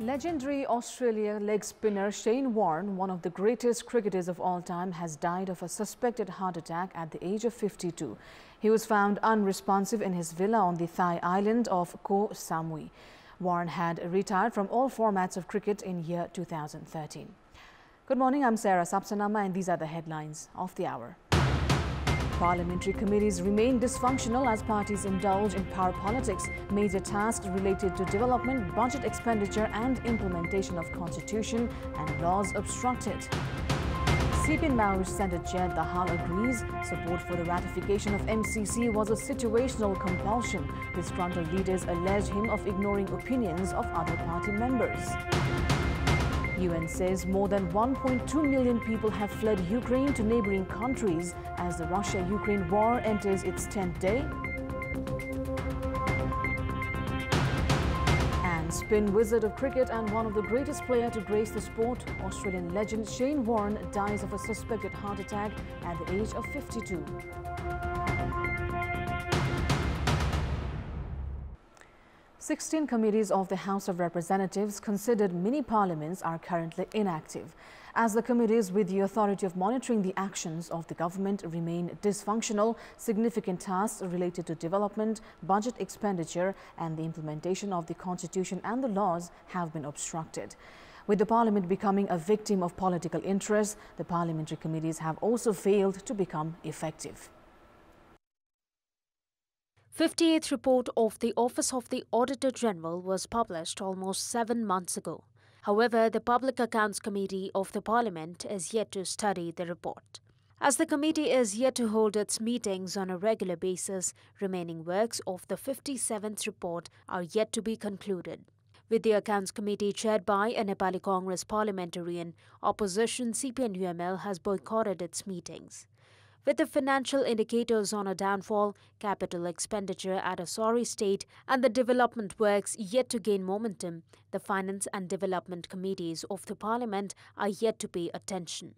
Legendary Australia leg spinner Shane Warne, one of the greatest cricketers of all time, has died of a suspected heart attack at the age of 52. He was found unresponsive in his villa on the Thai island of Koh Samui. Warne had retired from all formats of cricket in year 2013. Good morning, I'm Sarah Sapsanama and these are the headlines of the hour. Parliamentary committees remain dysfunctional as parties indulge in power politics. Major tasks related to development, budget expenditure and implementation of constitution and laws obstructed. CPN Maoist Centre Chair Dahal agrees support for the ratification of MCC was a situational compulsion. Disgruntled leaders allege him of ignoring opinions of other party members. UN says more than 1.2 million people have fled Ukraine to neighboring countries as the Russia-Ukraine war enters its 10th day. And spin wizard of cricket and one of the greatest players to grace the sport, Australian legend Shane Warne dies of a suspected heart attack at the age of 52. 16 committees of the House of Representatives considered mini-parliaments are currently inactive, as the committees with the authority of monitoring the actions of the government remain dysfunctional. Significant tasks related to development, budget expenditure and the implementation of the Constitution and the laws have been obstructed. With the Parliament becoming a victim of political interest, the parliamentary committees have also failed to become effective. 58th report of the Office of the Auditor General was published almost 7 months ago. However, the Public Accounts Committee of the Parliament is yet to study the report. As the committee is yet to hold its meetings on a regular basis, remaining works of the 57th report are yet to be concluded. With the Accounts Committee chaired by a Nepali Congress parliamentarian, opposition CPN-UML has boycotted its meetings. With the financial indicators on a downfall, capital expenditure at a sorry state and the development works yet to gain momentum, the Finance and Development Committees of the Parliament are yet to pay attention.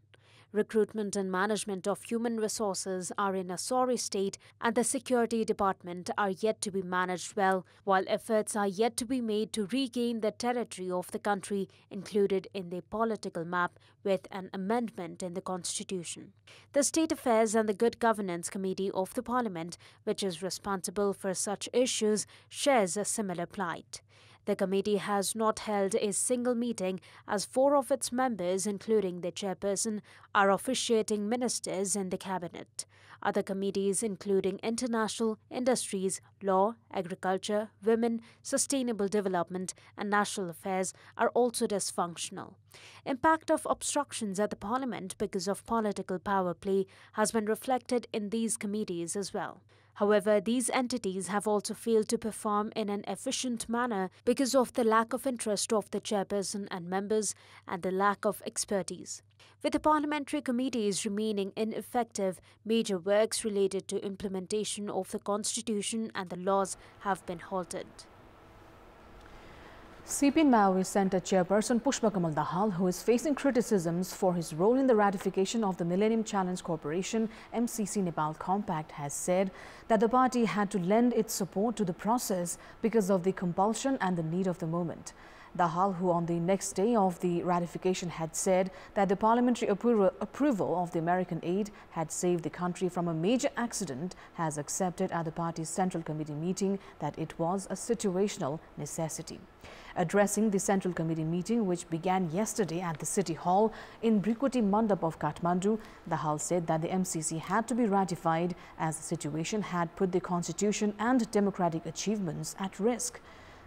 Recruitment and management of human resources are in a sorry state and the Security Department are yet to be managed well, while efforts are yet to be made to regain the territory of the country included in the political map with an amendment in the Constitution. The State Affairs and the Good Governance Committee of the Parliament, which is responsible for such issues, shares a similar plight. The committee has not held a single meeting as 4 of its members, including the chairperson, are officiating ministers in the cabinet. Other committees, including International, Industries, Law, Agriculture, Women, Sustainable Development and National Affairs, are also dysfunctional. Impact of obstructions at the Parliament because of political power play has been reflected in these committees as well. However, these entities have also failed to perform in an efficient manner because of the lack of interest of the chairperson and members and the lack of expertise. With the parliamentary committees remaining ineffective, major works related to implementation of the Constitution and the laws have been halted. CPN Maoist Centre Chairperson Pushpa Kamal Dahal, who is facing criticisms for his role in the ratification of the Millennium Challenge Corporation MCC Nepal Compact, has said that the party had to lend its support to the process because of the compulsion and the need of the moment. Dahal, who on the next day of the ratification had said that the parliamentary approval of the American aid had saved the country from a major accident, has accepted at the party's Central Committee meeting that it was a situational necessity. Addressing the Central Committee meeting, which began yesterday at the City Hall in Brikwati Mandap of Kathmandu, Dahal said that the MCC had to be ratified as the situation had put the Constitution and democratic achievements at risk.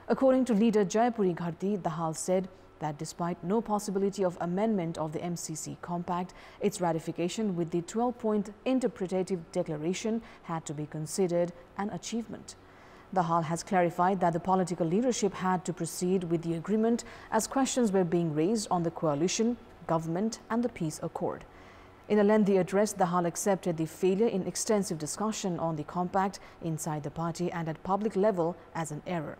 According to leader Jayapuri Gharti, Dahal said that despite no possibility of amendment of the MCC Compact, its ratification with the 12-point interpretative declaration had to be considered an achievement. Dahal has clarified that the political leadership had to proceed with the agreement as questions were being raised on the coalition, government and the peace accord. In a lengthy address, Dahal accepted the failure in extensive discussion on the compact inside the party and at public level as an error.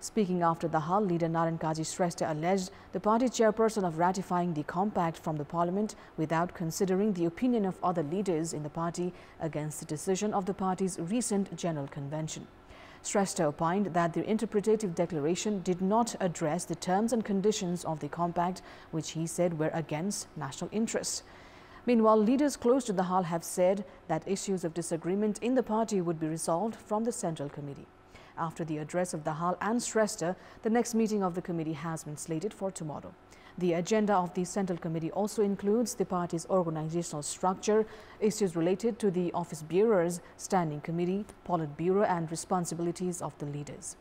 Speaking after Dahal, leader Narayan Kaji Shrestha alleged the party chairperson of ratifying the compact from the parliament without considering the opinion of other leaders in the party against the decision of the party's recent general convention. Shrestha opined that the interpretative declaration did not address the terms and conditions of the compact, which he said were against national interests. Meanwhile, leaders close to the Hall have said that issues of disagreement in the party would be resolved from the Central Committee. After the address of the Hall and Shrestha, the next meeting of the committee has been slated for tomorrow. The agenda of the Central Committee also includes the party's organizational structure, issues related to the office bearers, standing committee, Politburo and responsibilities of the leaders.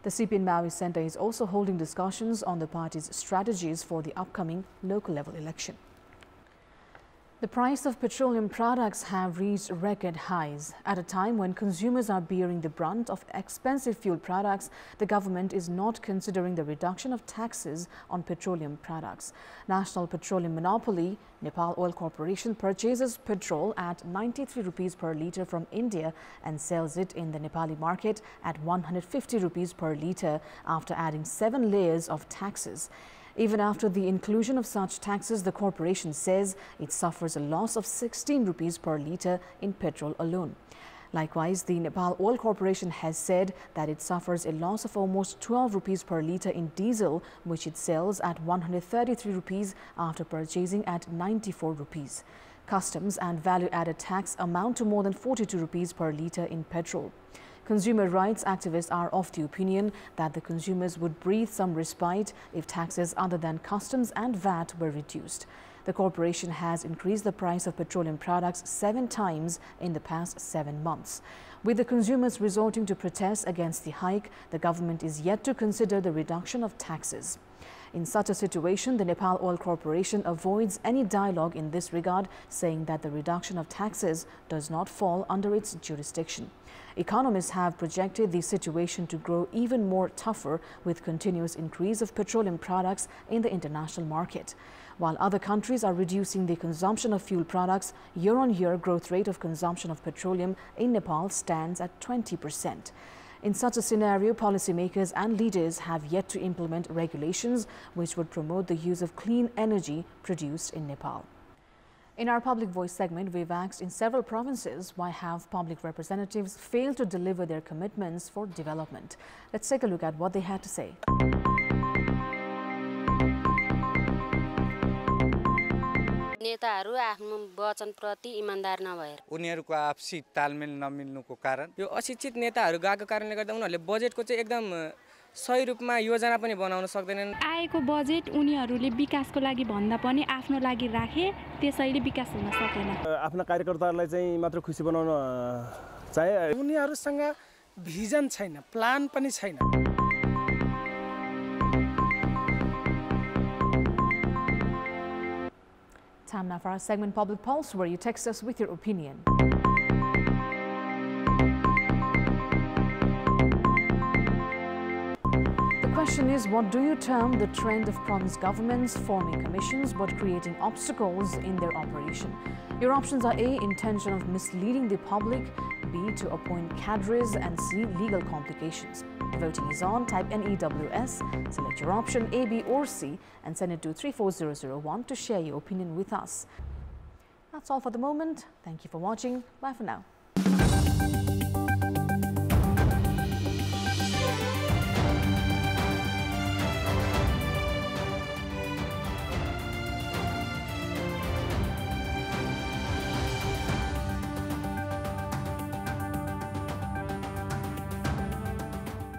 The CPN Maui Centre is also holding discussions on the party's strategies for the upcoming local level election. The price of petroleum products have reached record highs. At a time when consumers are bearing the brunt of expensive fuel products, the government is not considering the reduction of taxes on petroleum products. National Petroleum Monopoly, Nepal Oil Corporation, purchases petrol at 93 rupees per litre from India and sells it in the Nepali market at 150 rupees per litre after adding 7 layers of taxes. Even after the inclusion of such taxes, the corporation says it suffers a loss of 16 rupees per litre in petrol alone. Likewise, the Nepal Oil Corporation has said that it suffers a loss of almost 12 rupees per litre in diesel, which it sells at 133 rupees after purchasing at 94 rupees. Customs and value-added tax amount to more than 42 rupees per litre in petrol. Consumer rights activists are of the opinion that the consumers would breathe some respite if taxes other than customs and VAT were reduced. The corporation has increased the price of petroleum products 7 times in the past 7 months. With the consumers resorting to protest against the hike, the government is yet to consider the reduction of taxes. In such a situation, the Nepal Oil Corporation avoids any dialogue in this regard, saying that the reduction of taxes does not fall under its jurisdiction. Economists have projected the situation to grow even more tougher with continuous increase of petroleum products in the international market. While other countries are reducing the consumption of fuel products, year-on-year growth rate of consumption of petroleum in Nepal stands at 20%. In such a scenario, policymakers and leaders have yet to implement regulations which would promote the use of clean energy produced in Nepal. In our Public Voice segment, we've asked in several provinces why have public representatives failed to deliver their commitments for development. Let's take a look at what they had to say. नेताहरू आफ्नो वचनप्रति इमानदार नभएर उनीहरुको आपसी तालमेल नमिल्नुको कारण यो अशिक्षित नेताहरू गएको कारणले गर्दा उनीहरुले बजेटको चाहिँ एकदम सही रूपमा योजना पनि बनाउन सक्दैनन् आएको बजेट उनीहरुले विकासको लागि भन्दा पनि आफ्नो लागि राखे त्यसैले विकास हुन सकेन आफ्ना कार्यकर्ताहरूलाई चाहिँ मात्र खुसी बनाउन चाहे उनीहरुसँग भिजन छैन प्लान पनि छैन Time now for our segment Public Pulse, where you text us with your opinion. The question is, what do you term the trend of province governments forming commissions but creating obstacles in their operation? Your options are A, intention of misleading the public, B, to appoint cadres, and C, legal complications. Voting is on. Type NEWS, select your option A, B or C and send it to 34001 to share your opinion with us. That's all for the moment. Thank you for watching. Bye for now.